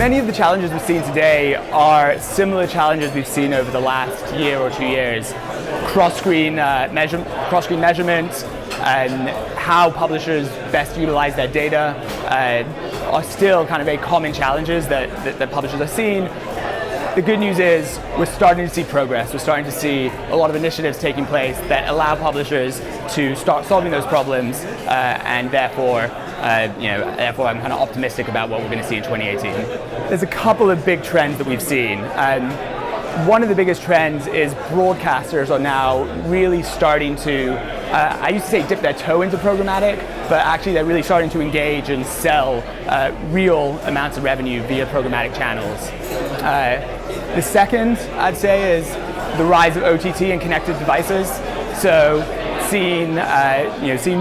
Many of the challenges we've seen today are similar challenges we've seen over the last year or 2 years. Cross-screen measurement and how publishers best utilize their data are still kind of very common challenges that publishers are seeing. The good news is we're starting to see progress. We're starting to see a lot of initiatives taking place that allow publishers to start solving those problems, and therefore I'm kind of optimistic about what we're going to see in 2018. There's a couple of big trends that we've seen. One of the biggest trends is broadcasters are now really starting to, I used to say dip their toe into programmatic, but actually they're really starting to engage and sell real amounts of revenue via programmatic channels. The second, I'd say, is the rise of OTT and connected devices. So seeing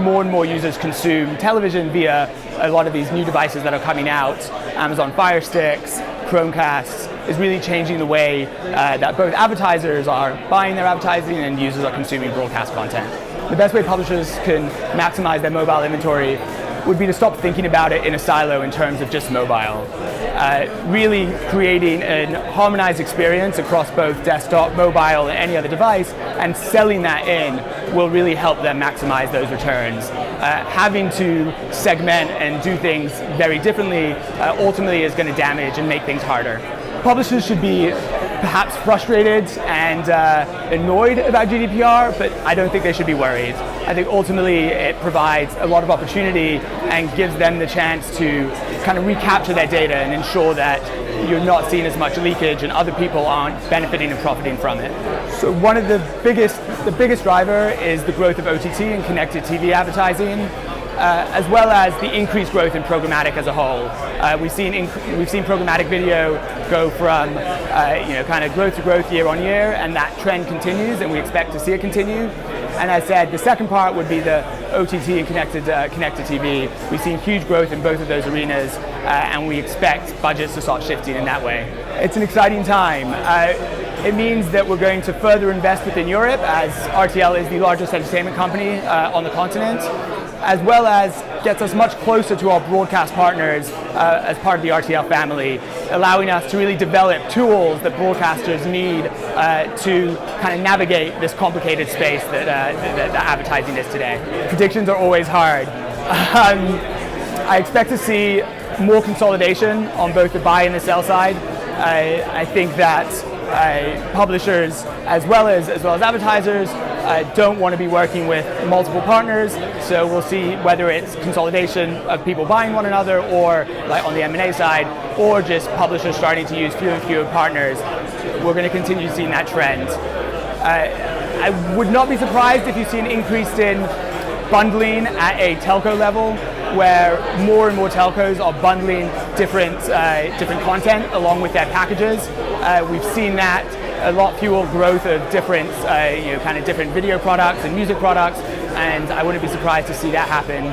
more and more users consume television via a lot of these new devices that are coming out, Amazon Fire Sticks, Chromecasts, is really changing the way that both advertisers are buying their advertising and users are consuming broadcast content. The best way publishers can maximize their mobile inventory would be to stop thinking about it in a silo in terms of just mobile. Really creating a harmonized experience across both desktop, mobile, and any other device, and selling that in will really help them maximize those returns. Having to segment and do things very differently ultimately is going to damage and make things harder. Publishers should be perhaps frustrated and annoyed about GDPR, but I don't think they should be worried. I think ultimately it provides a lot of opportunity and gives them the chance to kind of recapture their data and ensure that you're not seeing as much leakage and other people aren't benefiting and profiting from it. So one of the biggest driver is the growth of OTT and connected TV advertising, as well as the increased growth in programmatic as a whole. We've seen programmatic video go from kind of growth to growth year on year, and that trend continues, and we expect to see it continue. And as I said, the second part would be the OTT and connected TV. We've seen huge growth in both of those arenas, and we expect budgets to start shifting in that way. It's an exciting time. It means that we're going to further invest within Europe, as RTL is the largest entertainment company on the continent, as well as gets us much closer to our broadcast partners as part of the RTL family, allowing us to really develop tools that broadcasters need to kind of navigate this complicated space that advertising is today. Predictions are always hard. I expect to see more consolidation on both the buy and the sell side. I think that publishers as well as advertisers don't want to be working with multiple partners, so we'll see whether it's consolidation of people buying one another, or like on the M&A side, or just publishers starting to use fewer and fewer partners. We're going to continue seeing that trend. I would not be surprised if you see an increase in bundling at a telco level, where more and more telcos are bundling different content along with their packages. We've seen that a lot fewer growth of different different video products and music products, and I wouldn't be surprised to see that happen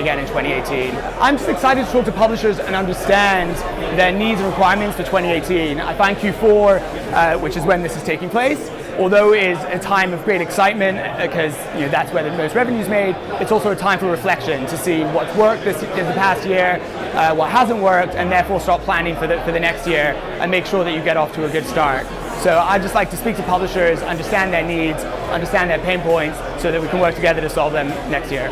again in 2018. I'm just excited to talk to publishers and understand their needs and requirements for 2018. I find Q4, which is when this is taking place, although it is a time of great excitement because that's where the most revenue is made, it's also a time for reflection to see what's worked in the past year, what hasn't worked, and therefore start planning for the next year and make sure that you get off to a good start. So I'd just like to speak to publishers, understand their needs, understand their pain points, so that we can work together to solve them next year.